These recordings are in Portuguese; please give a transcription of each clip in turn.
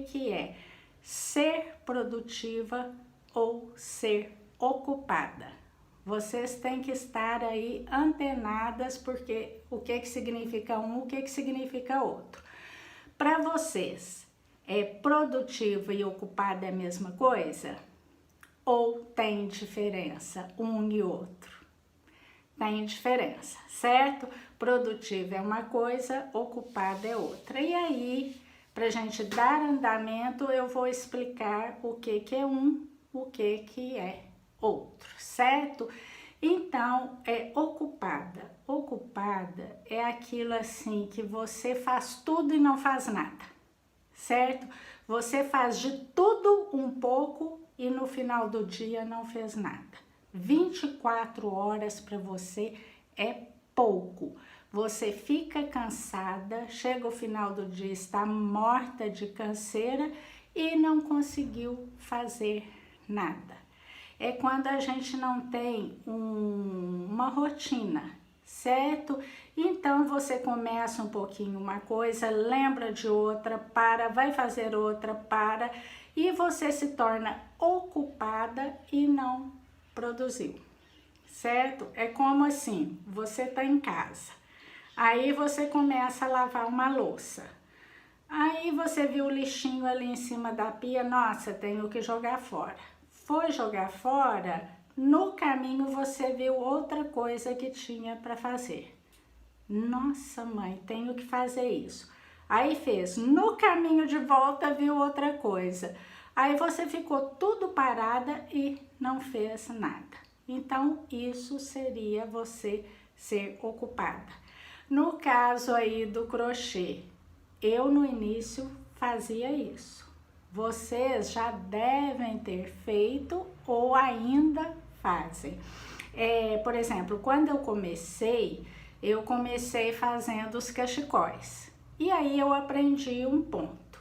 que é ser produtiva ou ser ocupada. Vocês têm que estar aí antenadas, porque o que significa um, o que significa outro. Para vocês, produtiva e ocupada é a mesma coisa? Ou tem diferença um e outro? Tem diferença, certo? Produtiva é uma coisa, ocupada é outra. E aí, para a gente dar andamento, eu vou explicar o que é um, o que é outro, certo? Então, ocupada. Ocupada é aquilo assim que você faz tudo e não faz nada, certo? Você faz de tudo um pouco e no final do dia não fez nada. 24 horas para você é pouco. Você fica cansada, chega o final do dia, está morta de canseira e não conseguiu fazer nada. É quando a gente não tem uma rotina, certo? Então você começa um pouquinho uma coisa, lembra de outra, para, vai fazer outra, para, e você se torna ocupada e não produziu, certo? É como assim, você tá em casa, aí você começa a lavar uma louça, aí você viu o lixinho ali em cima da pia, nossa, tenho que jogar fora. Foi jogar fora, no caminho você viu outra coisa que tinha para fazer. Nossa, mãe, tenho que fazer isso. Aí fez, no caminho de volta viu outra coisa. Aí você ficou tudo parada e não fez nada. Então, isso seria você ser ocupada. No caso aí do crochê, eu no início fazia isso. Vocês já devem ter feito ou ainda fazem. Por exemplo, quando eu comecei fazendo os cachecóis. E aí eu aprendi um ponto.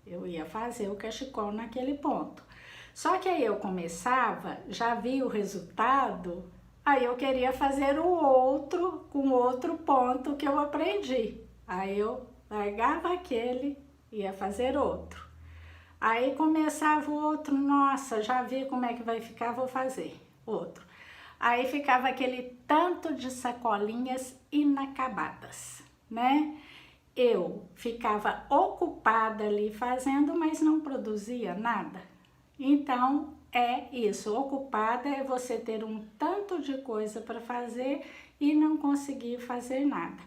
Eu ia fazer o cachecol naquele ponto. Só que aí eu começava, já vi o resultado, aí eu queria fazer o outro com outro ponto que eu aprendi. Aí eu largava aquele, ia fazer outro. Aí começava o outro, nossa, já vi como é que vai ficar, vou fazer outro. Aí ficava aquele tanto de sacolinhas inacabadas, né? Eu ficava ocupada ali fazendo, mas não produzia nada. Então, é isso, ocupada é você ter um tanto de coisa para fazer e não conseguir fazer nada.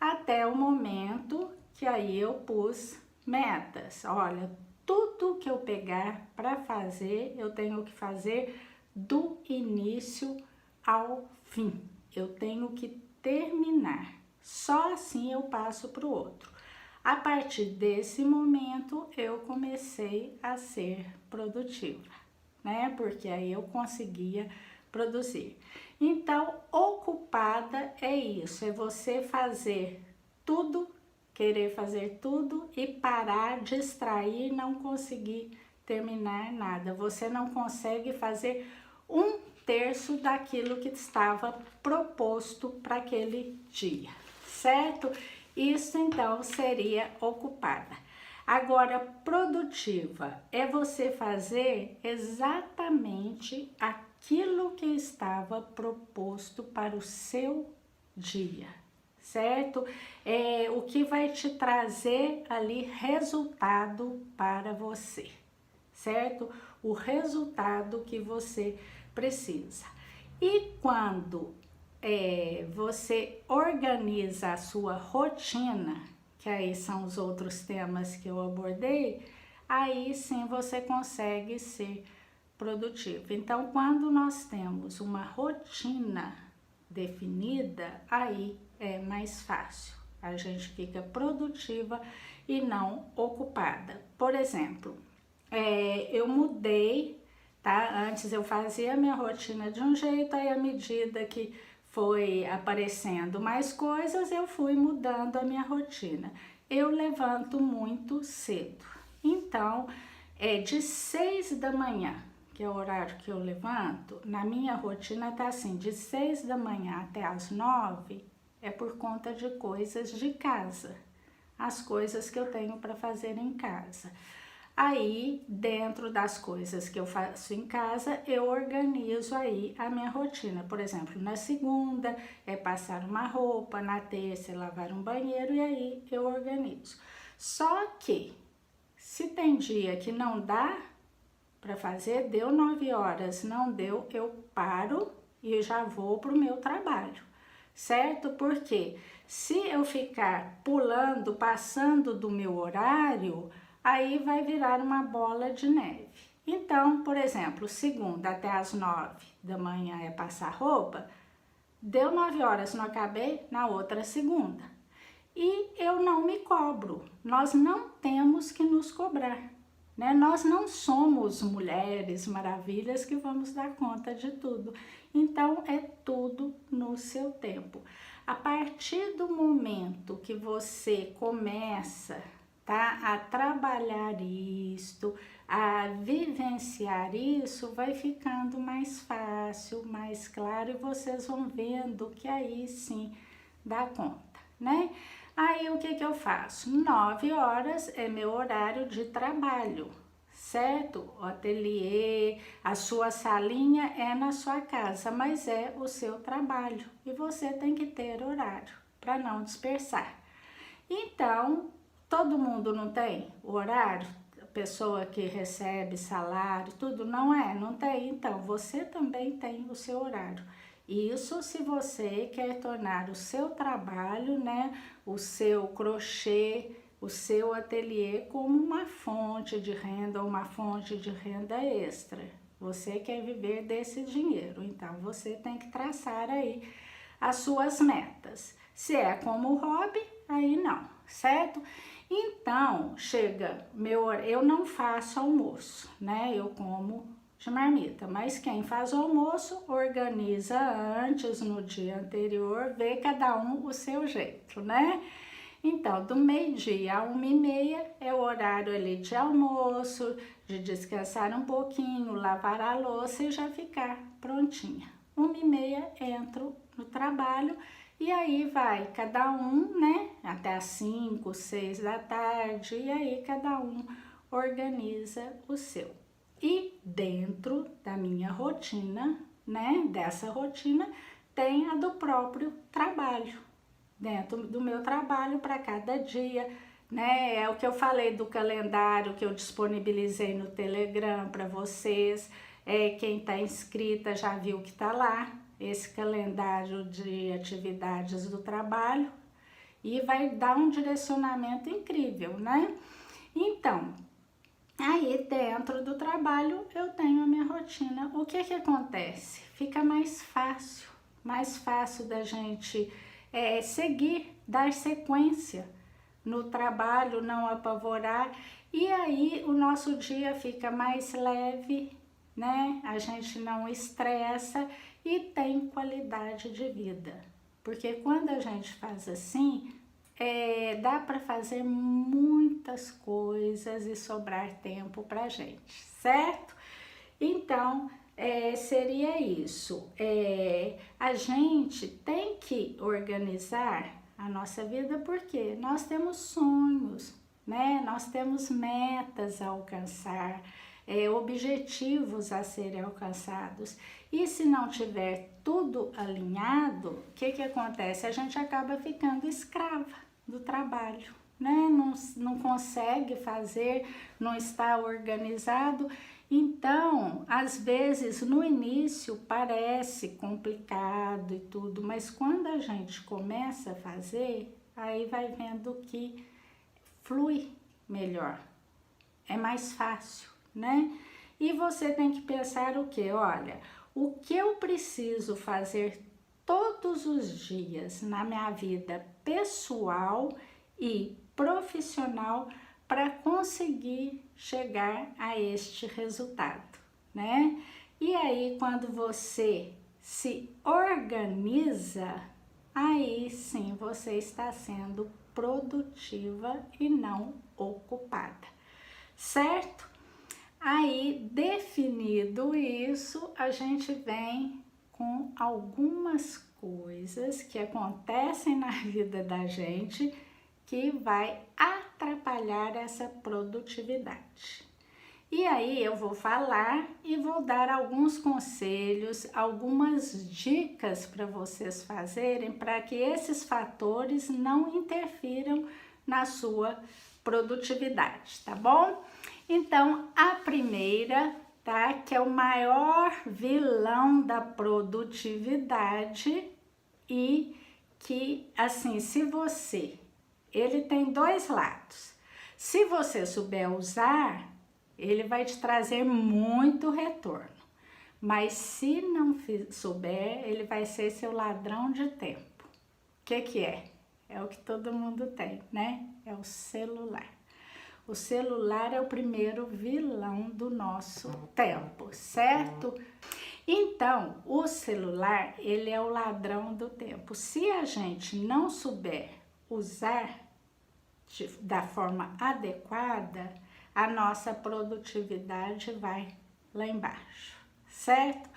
Até o momento que aí eu pus metas. Olha, tudo que eu pegar para fazer, eu tenho que fazer do início ao fim. Eu tenho que terminar. Só assim eu passo para o outro. A partir desse momento, eu comecei a ser produtiva, né? Porque aí eu conseguia produzir. Então, ocupada é isso, é você fazer tudo, querer fazer tudo e parar, distrair, não conseguir terminar nada. Você não consegue fazer 1/3 daquilo que estava proposto para aquele dia, certo? Isso então seria ocupada. Agora, produtiva é você fazer exatamente aquilo que estava proposto para o seu dia, certo? O que vai te trazer ali resultado para você, certo? O resultado que você precisa. E quando você organiza a sua rotina, que aí são os outros temas que eu abordei, aí sim você consegue ser produtivo. Então, quando nós temos uma rotina definida, aí é mais fácil. A gente fica produtiva e não ocupada. Por exemplo, eu mudei, tá? Antes eu fazia a minha rotina de um jeito, aí à medida que foi aparecendo mais coisas, eu fui mudando a minha rotina. Eu levanto muito cedo, então de 6 da manhã, que é o horário que eu levanto, na minha rotina tá assim, de 6 da manhã até as 9, é por conta de coisas de casa, as coisas que eu tenho para fazer em casa. Aí, dentro das coisas que eu faço em casa, eu organizo aí a minha rotina. Por exemplo, na segunda é passar uma roupa, na terça é lavar um banheiro e aí eu organizo. Só que, se tem dia que não dá para fazer, deu 9 horas, não deu, eu paro e já vou para o meu trabalho, certo? Porque se eu ficar pulando, passando do meu horário, aí vai virar uma bola de neve. Então, por exemplo, segunda até as 9 da manhã é passar roupa, deu 9 horas, não acabei, na outra segunda. E eu não me cobro, nós não temos que nos cobrar, né? Nós não somos mulheres maravilhas que vamos dar conta de tudo. Então, é tudo no seu tempo. A partir do momento que você começa, tá, a trabalhar isto, a vivenciar isso, vai ficando mais fácil, mais claro e vocês vão vendo que aí sim dá conta, né? Aí o que eu faço? 9 horas é meu horário de trabalho, certo? O ateliê, a sua salinha é na sua casa, mas é o seu trabalho e você tem que ter horário para não dispersar. Então, todo mundo não tem o horário? A pessoa que recebe salário, tudo não é? Não tem? Então, você também tem o seu horário. Isso se você quer tornar o seu trabalho, né, o seu crochê, o seu ateliê como uma fonte de renda, uma fonte de renda extra. Você quer viver desse dinheiro, então você tem que traçar aí as suas metas. Se é como hobby, aí não, certo? Então, eu não faço almoço, né? Eu como de marmita, mas quem faz o almoço organiza antes, no dia anterior, vê cada um o seu jeito, né? Então, do meio-dia a 1h30 é o horário ali de almoço, de descansar um pouquinho, lavar a louça e já ficar prontinha. 1h30 entro no trabalho e aí vai cada um, né, até as 5, 6 da tarde, e aí cada um organiza o seu. E dentro da minha rotina, né, dessa rotina, tem a do próprio trabalho. Dentro do meu trabalho para cada dia, né? É o que eu falei do calendário que eu disponibilizei no Telegram para vocês. Quem está inscrita já viu que está lá, esse calendário de atividades do trabalho e vai dar um direcionamento incrível, né? Então, aí dentro do trabalho eu tenho a minha rotina. O que acontece? Fica mais fácil da gente seguir, dar sequência no trabalho, não apavorar, e aí o nosso dia fica mais leve, né? A gente não estressa e tem qualidade de vida, porque quando a gente faz assim, dá para fazer muitas coisas e sobrar tempo pra gente, certo? Então, seria isso. A gente tem que organizar a nossa vida porque nós temos sonhos, né? Nós temos metas a alcançar, objetivos a serem alcançados. E se não tiver tudo alinhado, o que acontece? A gente acaba ficando escrava do trabalho, né? Não consegue fazer, não está organizado. Então, às vezes, no início parece complicado e tudo, mas quando a gente começa a fazer, aí vai vendo que flui melhor, é mais fácil, né? E você tem que pensar o quê? Olha, o que eu preciso fazer todos os dias na minha vida pessoal e profissional para conseguir chegar a este resultado, né? E aí, quando você se organiza, aí sim você está sendo produtiva e não ocupada, certo? Aí, definido isso, a gente vem com algumas coisas que acontecem na vida da gente que vai atrapalhar essa produtividade. E aí eu vou falar e vou dar alguns conselhos, algumas dicas para vocês fazerem para que esses fatores não interfiram na sua produtividade, tá bom? Então, a primeira, tá? Que é o maior vilão da produtividade e que, assim, ele tem dois lados. Se você souber usar, ele vai te trazer muito retorno. Mas se não souber, ele vai ser seu ladrão de tempo. O que é? É o que todo mundo tem, né? É o celular. O celular é o primeiro vilão do nosso tempo, certo? Então, o celular, ele é o ladrão do tempo. Se a gente não souber usar da forma adequada, a nossa produtividade vai lá embaixo, certo?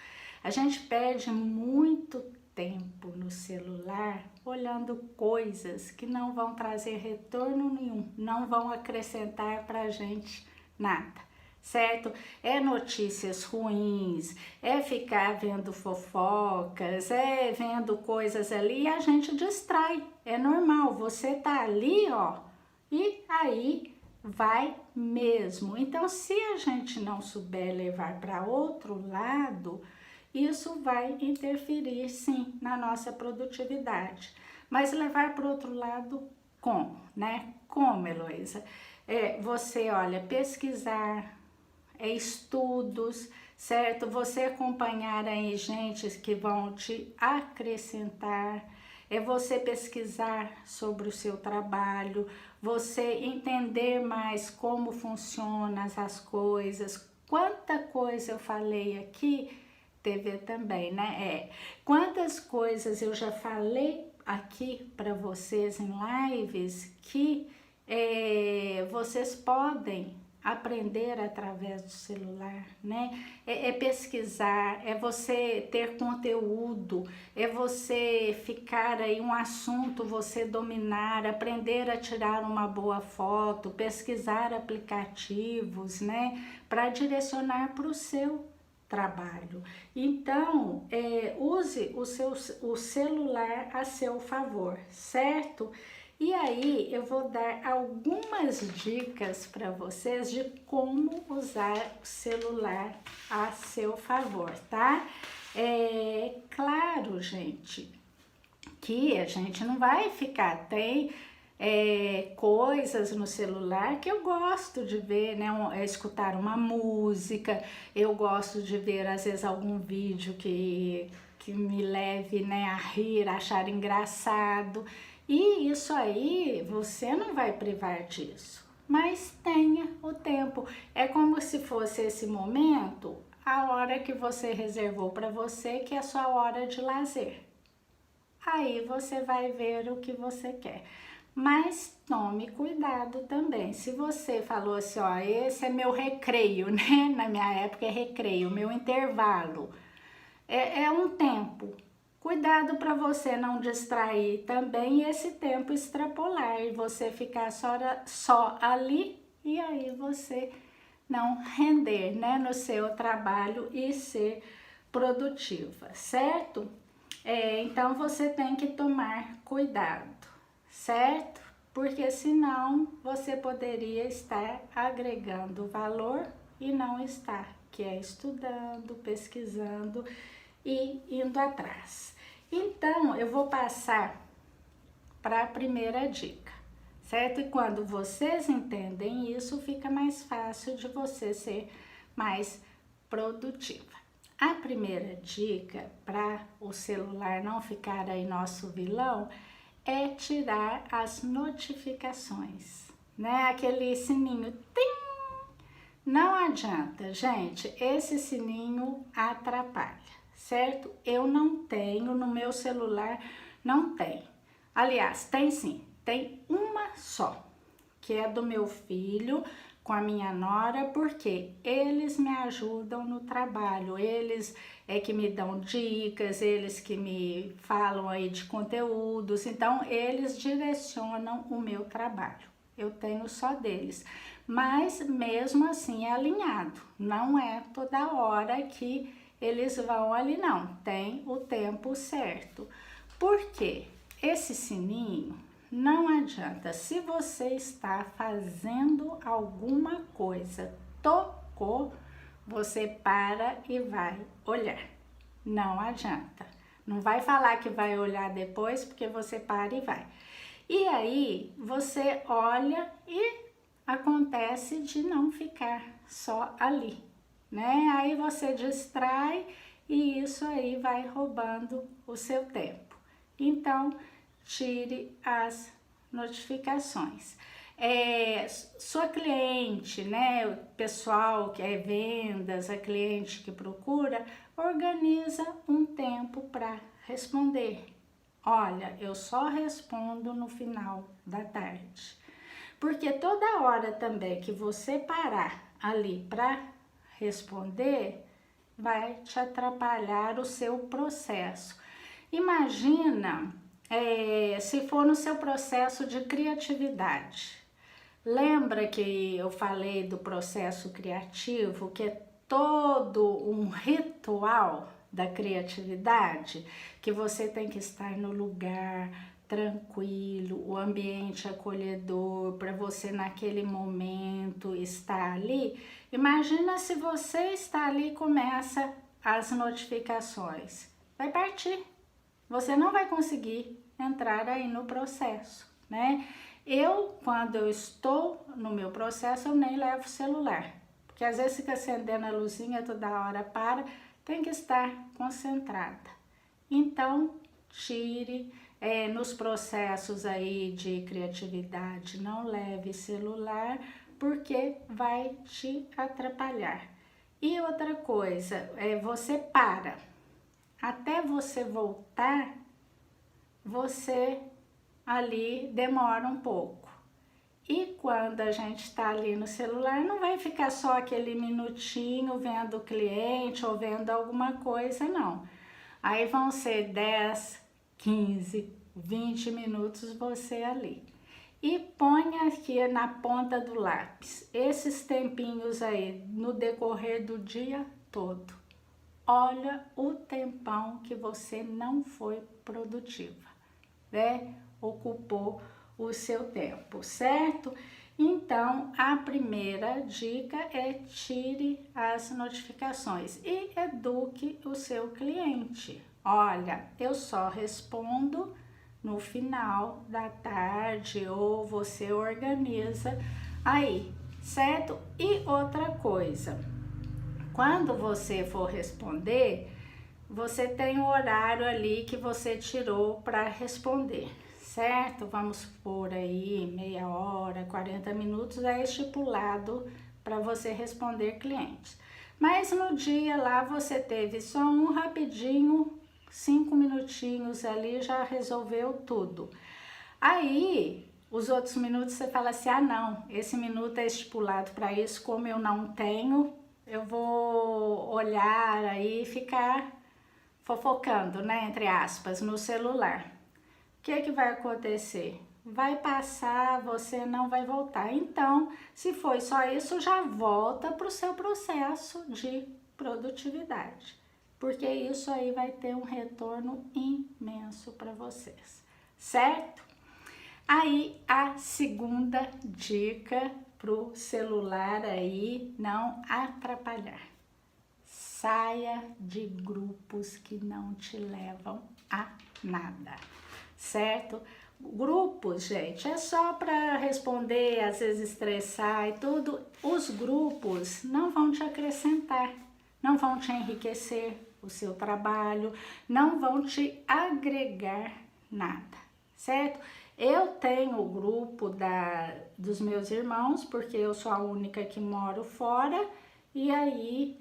A gente perde muito tempo no celular olhando coisas que não vão trazer retorno nenhum, não vão acrescentar pra gente nada, certo? É notícias ruins, é ficar vendo fofocas, é vendo coisas ali e a gente distrai. É normal, você tá ali, ó, e aí vai mesmo. Então, se a gente não souber levar para outro lado, isso vai interferir sim na nossa produtividade. Mas levar para outro lado como, né? Como, Heloísa? Você, olha, pesquisar, estudos, certo? Você acompanhar aí gente que vão te acrescentar, é você pesquisar sobre o seu trabalho, você entender mais como funcionam as coisas. Quanta coisa eu falei aqui, TV também, né? Quantas coisas eu já falei aqui para vocês em lives que vocês podem aprender através do celular, né? É pesquisar, é você ter conteúdo, é você ficar aí um assunto, você dominar, aprender a tirar uma boa foto, pesquisar aplicativos, né? Para direcionar para o seu trabalho. Então, use o celular a seu favor, certo? E aí eu vou dar algumas dicas para vocês de como usar o celular a seu favor, tá? Claro, gente, que a gente não vai ficar, tem coisas no celular que eu gosto de ver, né? Escutar uma música, eu gosto de ver às vezes algum vídeo que me leve, né, a rir, a achar engraçado. E isso aí, você não vai privar disso, mas tenha o tempo. É como se fosse esse momento, a hora que você reservou para você, que é a sua hora de lazer. Aí você vai ver o que você quer. Mas tome cuidado também. Se você falou assim, ó, esse é meu recreio, né? Na minha época é recreio, meu intervalo. É um tempo. Cuidado para você não distrair também esse tempo extrapolar e você ficar só ali e aí você não render, né, no seu trabalho e ser produtiva, certo? Então você tem que tomar cuidado, certo? Porque senão você poderia estar agregando valor e não estar, que é estudando, pesquisando e indo atrás. Então, eu vou passar para a primeira dica, certo? E quando vocês entendem isso, fica mais fácil de você ser mais produtiva. A primeira dica para o celular não ficar aí nosso vilão é tirar as notificações, né? Aquele sininho, tim! Não adianta, gente, esse sininho atrapalha. Certo? Eu não tenho, no meu celular não tem. Aliás, tem sim, tem uma só, que é do meu filho com a minha nora, porque eles me ajudam no trabalho, eles que me dão dicas, eles que me falam aí de conteúdos, então eles direcionam o meu trabalho, eu tenho só deles. Mas mesmo assim é alinhado, não é toda hora que eles vão ali não, tem o tempo certo. Por quê? Esse sininho não adianta, se você está fazendo alguma coisa, tocou, você para e vai olhar. Não adianta. Não vai falar que vai olhar depois, porque você para e vai. E aí, você olha e acontece de não ficar só ali, né? Aí você distrai e isso aí vai roubando o seu tempo. Então, tire as notificações. Sua cliente, né, o pessoal que é vendas, a cliente que procura, organiza um tempo para responder. Olha, eu só respondo no final da tarde. Porque toda hora também que você parar ali para responder, vai te atrapalhar o seu processo. Imagina se for no seu processo de criatividade. Lembra que eu falei do processo criativo, que é todo um ritual da criatividade, que você tem que estar no lugar tranquilo, o ambiente acolhedor, para você naquele momento estar ali. Imagina se você está ali e começa as notificações. Vai partir. Você não vai conseguir entrar aí no processo, né? Quando eu estou no meu processo, eu nem levo o celular. Porque às vezes fica acendendo a luzinha toda hora tem que estar concentrada. Então, tire nos processos aí de criatividade, não leve celular, porque vai te atrapalhar. E outra coisa, você para. Até você voltar, você ali demora um pouco. E quando a gente está ali no celular, não vai ficar só aquele minutinho vendo o cliente ou vendo alguma coisa, não. Aí vão ser 10, 15, 20 minutos você ali. E põe aqui na ponta do lápis esses tempinhos aí no decorrer do dia todo. Olha o tempão que você não foi produtiva, né? Ocupou o seu tempo, certo? Então, a primeira dica é tire as notificações e eduque o seu cliente. Olha, eu só respondo no final da tarde ou você organiza aí, certo? E outra coisa, quando você for responder, você tem um horário ali que você tirou para responder, certo? Vamos por aí meia hora, 40 minutos é estipulado para você responder clientes. Mas no dia lá você teve só um rapidinho, 5 minutinhos ali, já resolveu tudo. Aí, os outros minutos você fala assim, ah não, esse minuto é estipulado para isso, como eu não tenho, eu vou olhar aí e ficar fofocando, né, entre aspas, no celular. O que vai acontecer? Vai passar, você não vai voltar. Então, se foi só isso, já volta para o seu processo de produtividade, porque isso aí vai ter um retorno imenso para vocês, certo? Aí, a segunda dica pro celular aí não atrapalhar. Saia de grupos que não te levam a nada, certo? Grupos, gente, é só para responder, às vezes estressar e tudo. Os grupos não vão te acrescentar, não vão te enriquecer o seu trabalho, não vão te agregar nada, certo? Eu tenho o grupo dos meus irmãos, porque eu sou a única que moro fora, e aí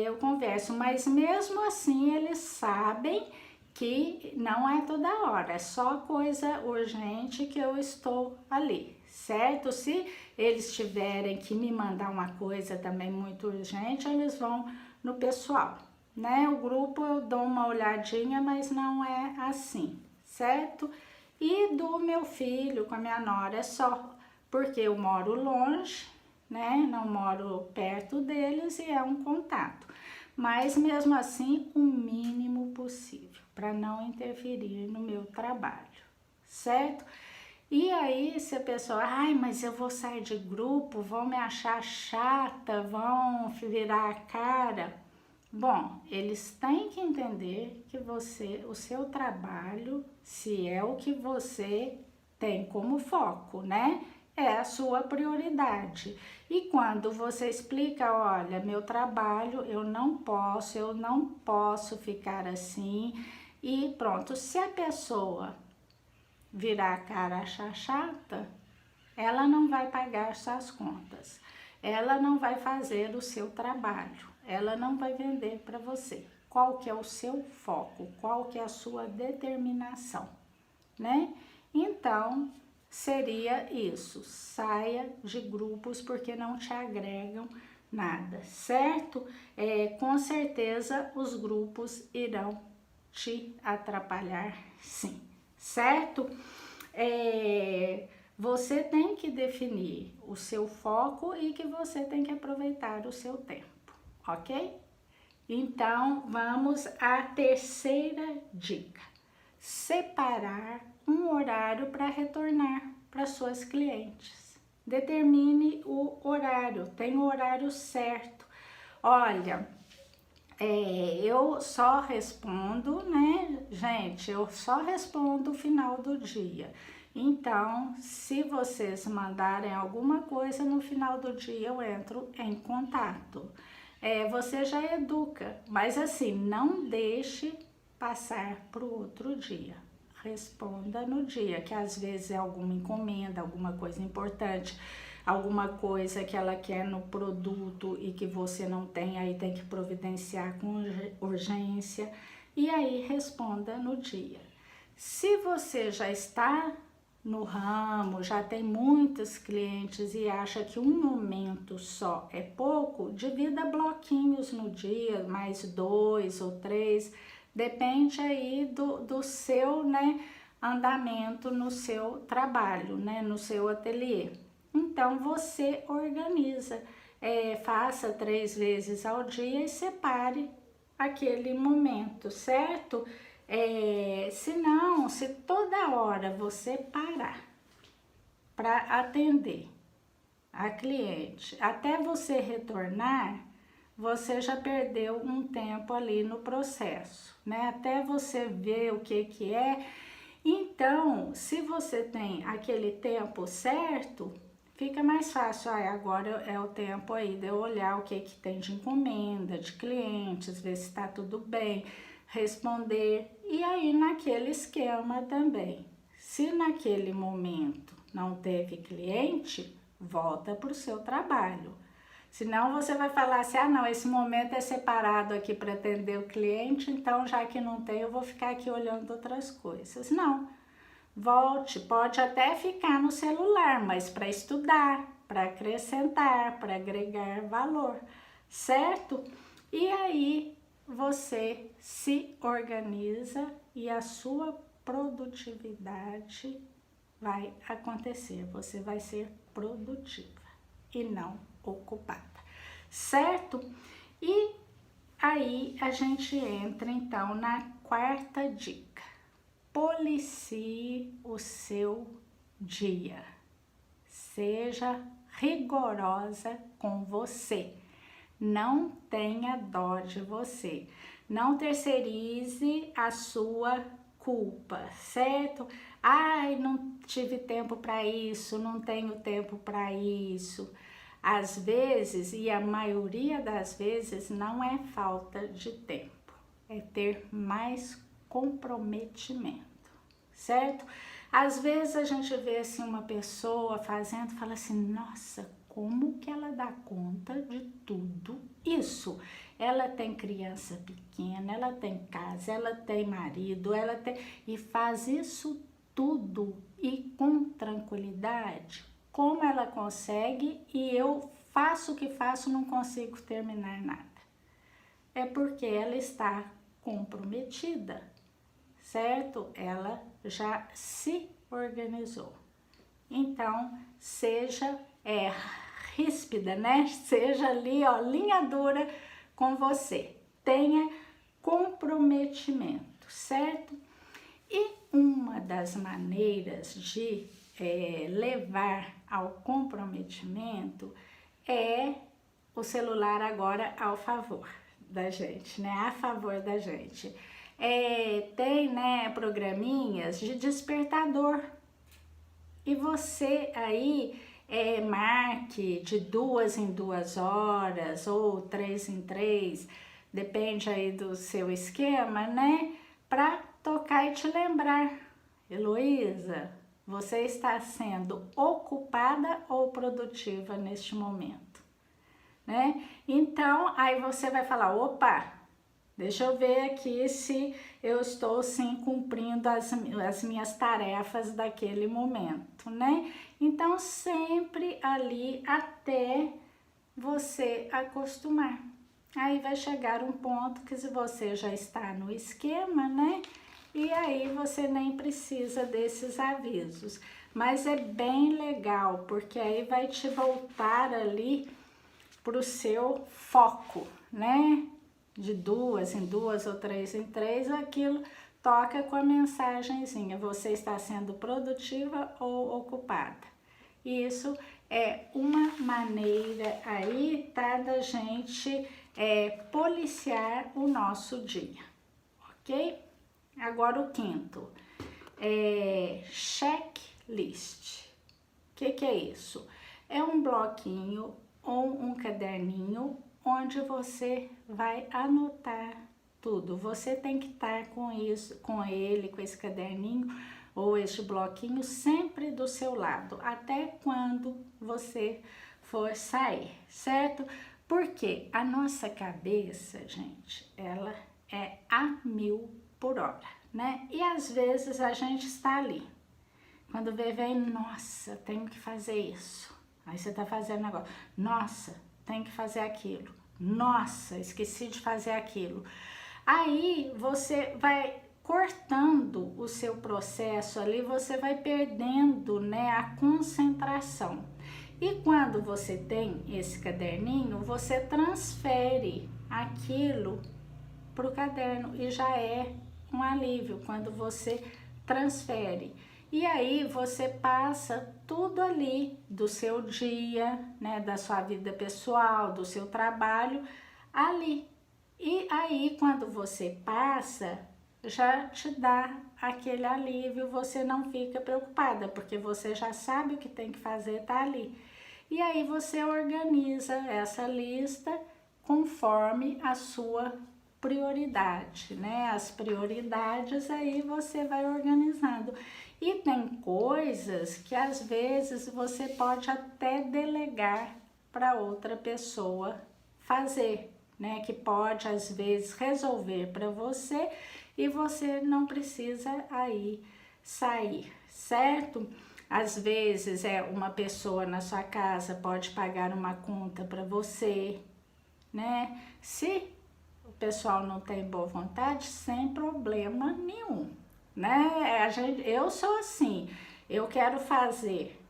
eu converso, mas mesmo assim eles sabem que não é toda hora, é só coisa urgente que eu estou ali, certo? Se eles tiverem que me mandar uma coisa também muito urgente, eles vão no pessoal, né? O grupo eu dou uma olhadinha, mas não é assim, certo? E do meu filho com a minha nora, é só porque eu moro longe, né? Não moro perto deles e é um contato. Mas mesmo assim, o mínimo possível, para não interferir no meu trabalho, certo? E aí, se a pessoa, ai, mas eu vou sair de grupo, vão me achar chata, vão virar a cara. Bom, eles têm que entender que o seu trabalho, se é o que você tem como foco, né? É a sua prioridade. E quando você explica, olha, meu trabalho, eu não posso ficar assim. E pronto, se a pessoa virar a cara, achar chata, ela não vai pagar suas contas, ela não vai fazer o seu trabalho, ela não vai vender para você. Qual que é o seu foco? Qual que é a sua determinação, né? Então, seria isso, saia de grupos porque não te agregam nada, certo? Com certeza os grupos irão te atrapalhar, sim, certo? Você tem que definir o seu foco e que você tem que aproveitar o seu tempo, ok? Então, vamos à terceira dica. Separar um horário para retornar para suas clientes. Determine o horário, tem o horário certo. Olha, eu só respondo, né, gente? Eu só respondo o final do dia. Então, se vocês mandarem alguma coisa no final do dia, eu entro em contato. Você já educa, mas assim, não deixe passar para o outro dia. Responda no dia, que às vezes é alguma encomenda, alguma coisa importante, alguma coisa que ela quer no produto e que você não tem, aí tem que providenciar com urgência, e aí responda no dia. Se você já está no ramo, já tem muitos clientes e acha que um momento só é pouco, divida bloquinhos no dia, mais 2 ou 3, depende aí do seu, né, andamento no seu trabalho, né, no seu ateliê. Então, você organiza, faça 3 vezes ao dia e separe aquele momento, certo? Se toda hora você parar para atender a cliente, até você retornar, você já perdeu um tempo ali no processo, né? Até você ver o que é. Então, se você tem aquele tempo certo, fica mais fácil. Agora é o tempo aí de eu olhar o que tem de encomenda, de clientes, ver se está tudo bem, responder. E aí, naquele esquema também. Se naquele momento não teve cliente, volta para o seu trabalho. Senão você vai falar assim, não, esse momento é separado aqui para atender o cliente, então já que não tem, eu vou ficar aqui olhando outras coisas. Não, volte, pode até ficar no celular, mas para estudar, para acrescentar, para agregar valor, certo? E aí você se organiza e a sua produtividade vai acontecer, você vai ser produtiva e não ocupada, certo? E aí a gente entra então na quarta dica. Policie o seu dia. Seja rigorosa com você. Não tenha dó de você. Não terceirize a sua culpa, certo? Ai, não tive tempo para isso, não tenho tempo para isso. Às vezes, e a maioria das vezes, não é falta de tempo, é ter mais comprometimento, certo? Às vezes a gente vê assim uma pessoa fazendo, fala assim, nossa, como que ela dá conta de tudo isso? Ela tem criança pequena, ela tem casa, ela tem marido, ela tem e faz isso tudo e com tranquilidade. Como ela consegue e eu faço o que faço, não consigo terminar nada. É porque ela está comprometida, certo? Ela já se organizou. Então, seja ríspida, né? Seja ali, ó, linha dura com você. Tenha comprometimento, certo? E uma das maneiras de levar ao comprometimento é o celular agora ao favor da gente, né? A favor da gente. Tem, né, programinhas de despertador. E você aí marque de 2 em 2 horas ou 3 em 3, depende aí do seu esquema, né? Para tocar e te lembrar. Heloísa, você está sendo ocupada ou produtiva neste momento, né? Então, aí você vai falar, opa, deixa eu ver aqui se eu estou sim cumprindo as minhas tarefas daquele momento, né? Então, sempre ali até você acostumar. Aí vai chegar um ponto que se você já está no esquema, né? E aí você nem precisa desses avisos. Mas é bem legal, porque aí vai te voltar ali para o seu foco, né? De 2 em 2 ou 3 em 3, aquilo toca com a mensagenzinha, você está sendo produtiva ou ocupada. Isso é uma maneira aí, tá, da gente policiar o nosso dia, ok? Agora o quinto, checklist. O que é isso? É um bloquinho ou um caderninho onde você vai anotar tudo. Você tem que estar com isso, com esse caderninho ou este bloquinho sempre do seu lado, até quando você for sair, certo? Porque a nossa cabeça, gente, ela é a 1000 por hora, né? E às vezes a gente está ali. Quando vem, nossa, tenho que fazer isso. Aí você tá fazendo agora, nossa, tem que fazer aquilo. Nossa, esqueci de fazer aquilo. Aí você vai cortando o seu processo ali, você vai perdendo, né, a concentração. E quando você tem esse caderninho, você transfere aquilo para o caderno e já é um alívio quando você transfere. E aí você passa tudo ali do seu dia, né, da sua vida pessoal, do seu trabalho, ali. E aí quando você passa, já te dá aquele alívio, você não fica preocupada, porque você já sabe o que tem que fazer, tá ali. E aí você organiza essa lista conforme a sua prioridade, né? As prioridades aí você vai organizando. E tem coisas que às vezes você pode até delegar para outra pessoa fazer, né? Que pode às vezes resolver para você e você não precisa aí sair, certo? Às vezes uma pessoa na sua casa pode pagar uma conta para você, né? Se o pessoal não tem boa vontade, sem problema nenhum, né? Eu sou assim, eu quero fazer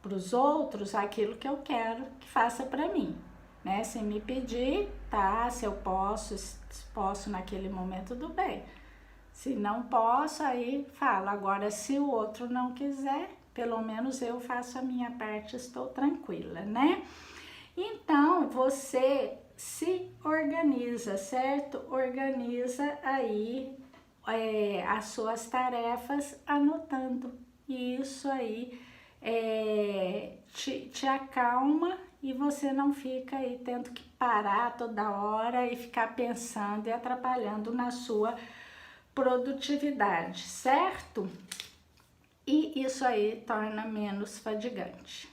para os outros aquilo que eu quero que faça para mim, né? Se me pedir, tá? Se eu posso naquele momento, tudo bem. Se não posso, aí falo. Agora, se o outro não quiser, pelo menos eu faço a minha parte, estou tranquila, né? Então, você se organiza, certo? Organiza aí as suas tarefas anotando. E isso aí te acalma e você não fica aí tendo que parar toda hora e ficar pensando e atrapalhando na sua produtividade, certo? E isso aí torna menos fadigante.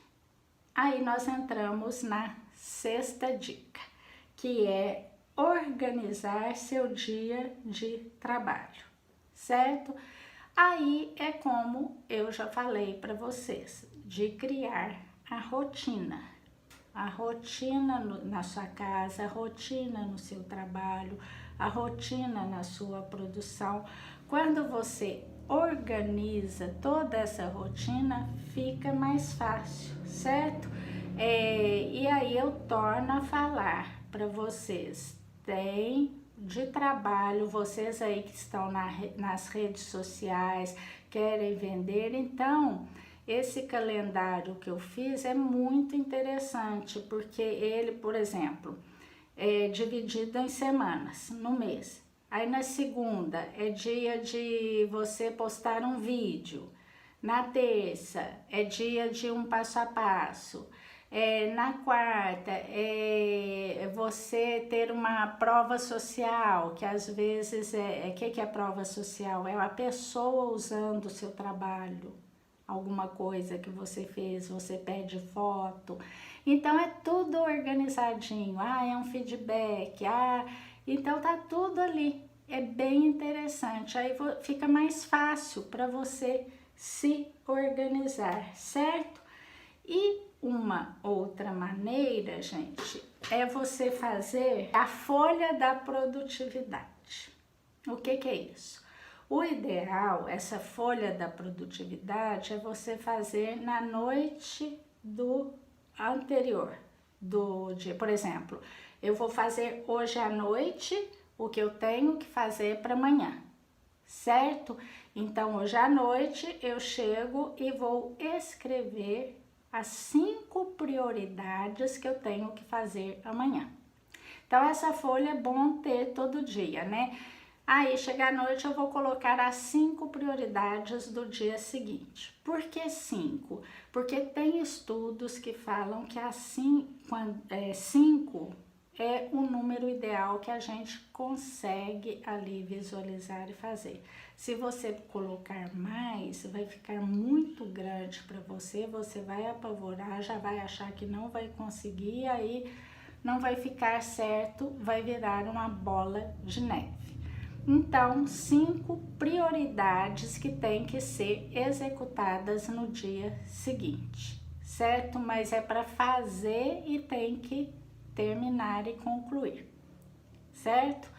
Aí nós entramos na sexta dica, que é organizar seu dia de trabalho, certo? Aí é como eu já falei para vocês, de criar a rotina na sua casa, a rotina no seu trabalho, a rotina na sua produção. Quando você organiza toda essa rotina, fica mais fácil, certo? E aí eu torno a falar para vocês, tem de trabalho, vocês aí que estão nas redes sociais, querem vender, então esse calendário que eu fiz é muito interessante, porque ele, por exemplo, é dividido em semanas, no mês. Aí na segunda é dia de você postar um vídeo, na terça é dia de um passo a passo, na quarta é você ter uma prova social, que às vezes que é prova social? É a pessoa usando o seu trabalho, alguma coisa que você fez, você pede foto. Então é tudo organizadinho, é um feedback, então tá tudo ali. É bem interessante, aí fica mais fácil para você se organizar, certo? E uma outra maneira, gente, é você fazer a folha da produtividade. O que é isso? O ideal, essa folha da produtividade, é você fazer na noite do anterior do dia. Por exemplo, eu vou fazer hoje à noite o que eu tenho que fazer para amanhã, certo? Então, hoje à noite eu chego e vou escrever as 5 prioridades que eu tenho que fazer amanhã. Então, essa folha é bom ter todo dia, né? Aí, chegar à noite, eu vou colocar as 5 prioridades do dia seguinte. Por que 5? Porque tem estudos que falam que 5 é o número ideal que a gente consegue ali visualizar e fazer. Se você colocar mais, vai ficar muito grande para você, você vai apavorar, já vai achar que não vai conseguir, aí não vai ficar certo, vai virar uma bola de neve. Então, 5 prioridades que tem que ser executadas no dia seguinte, certo? Mas é para fazer e tem que terminar e concluir, certo?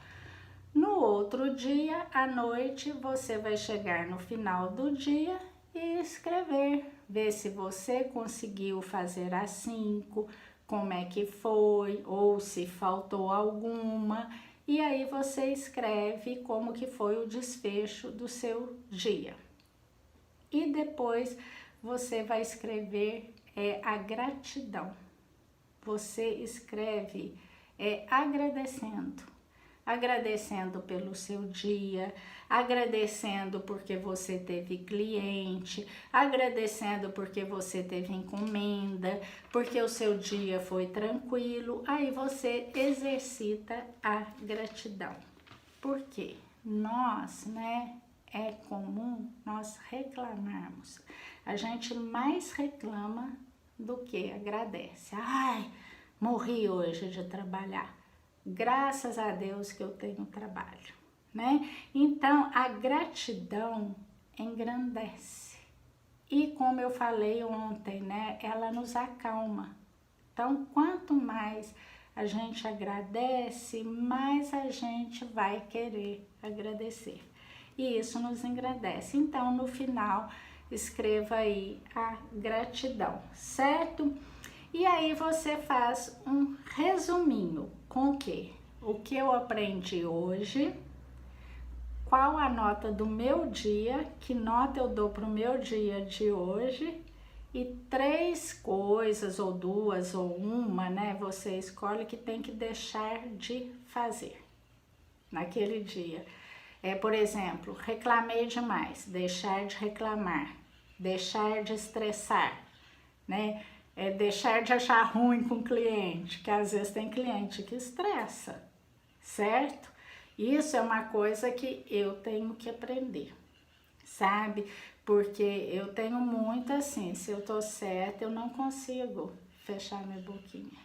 No outro dia, à noite, você vai chegar no final do dia e escrever, ver se você conseguiu fazer as 5, como é que foi, ou se faltou alguma, e aí você escreve como que foi o desfecho do seu dia. E depois você vai escrever a gratidão. Você escreve agradecendo pelo seu dia, agradecendo porque você teve cliente, agradecendo porque você teve encomenda, porque o seu dia foi tranquilo. Aí você exercita a gratidão. Por quê? Nós, é comum nós reclamarmos. A gente mais reclama do que agradece. Ai, morri hoje de trabalhar. Graças a Deus que eu tenho trabalho, né? Então, a gratidão engrandece. E como eu falei ontem, ela nos acalma. Então, quanto mais a gente agradece, mais a gente vai querer agradecer. E isso nos engrandece. Então, no final, escreva aí a gratidão, certo? E aí você faz um resuminho com o quê? O que eu aprendi hoje, qual a nota do meu dia, que nota eu dou para o meu dia de hoje, e 3 coisas, ou 2, ou uma, você escolhe que tem que deixar de fazer naquele dia. Por exemplo, reclamei demais, deixar de reclamar, deixar de estressar, deixar de achar ruim com o cliente, que às vezes tem cliente que estressa, certo? Isso é uma coisa que eu tenho que aprender, sabe? Porque eu tenho muito assim, se eu tô certa, eu não consigo fechar minha boquinha.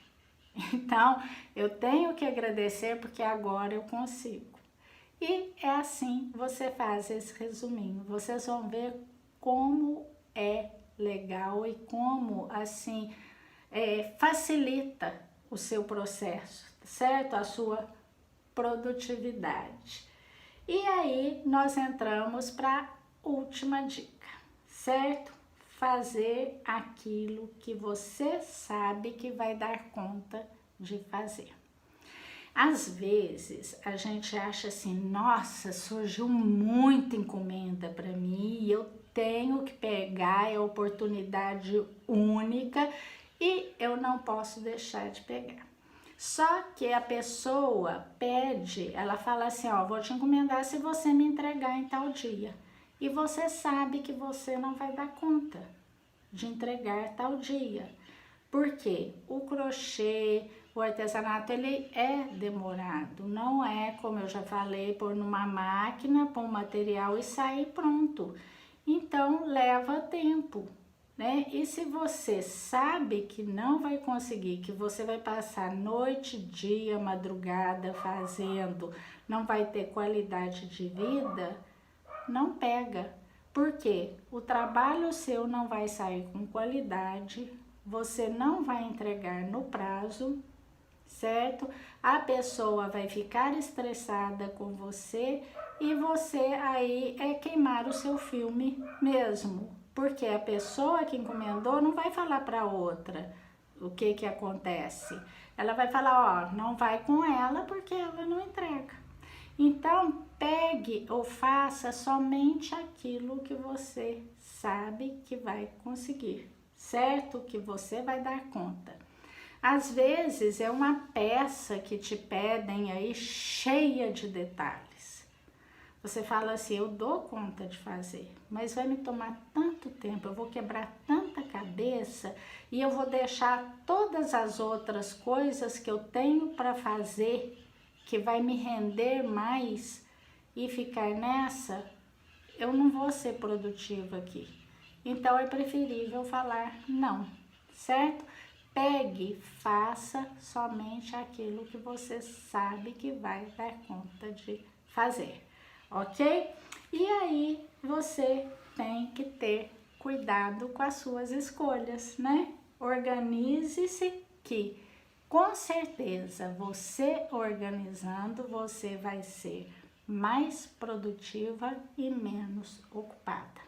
Então, eu tenho que agradecer porque agora eu consigo. E é assim, você faz esse resuminho. Vocês vão ver como é legal e como, assim, facilita o seu processo, certo? A sua produtividade. E aí, nós entramos para última dica, certo? Fazer aquilo que você sabe que vai dar conta de fazer. Às vezes a gente acha assim, nossa, surgiu muita encomenda para mim e eu tenho que pegar, é oportunidade única e eu não posso deixar de pegar. Só que a pessoa pede, ela fala assim, ó, vou te encomendar se você me entregar em tal dia. E você sabe que você não vai dar conta de entregar tal dia. Porque o crochê, o artesanato, ele é demorado. Não é, como eu já falei, pôr numa máquina, pôr um material e sair pronto. Então, leva tempo, né? E se você sabe que não vai conseguir, que você vai passar noite, dia, madrugada fazendo, não vai ter qualidade de vida, não pega. Porque o trabalho seu não vai sair com qualidade, você não vai entregar no prazo, certo? A pessoa vai ficar estressada com você e você aí é queimar o seu filme mesmo, porque a pessoa que encomendou não vai falar para outra o que acontece. Ela vai falar, ó, não vai com ela porque ela não entrega. Então, pegue ou faça somente aquilo que você sabe que vai conseguir, certo? Que você vai dar conta. Às vezes é uma peça que te pedem aí cheia de detalhes. Você fala assim, eu dou conta de fazer, mas vai me tomar tanto tempo, eu vou quebrar tanta cabeça e eu vou deixar todas as outras coisas que eu tenho para fazer, que vai me render mais e ficar nessa, eu não vou ser produtiva aqui. Então é preferível falar não, certo? Pegue, faça somente aquilo que você sabe que vai dar conta de fazer, ok? E aí você tem que ter cuidado com as suas escolhas, né? Organize-se que com certeza você organizando, você vai ser mais produtiva e menos ocupada.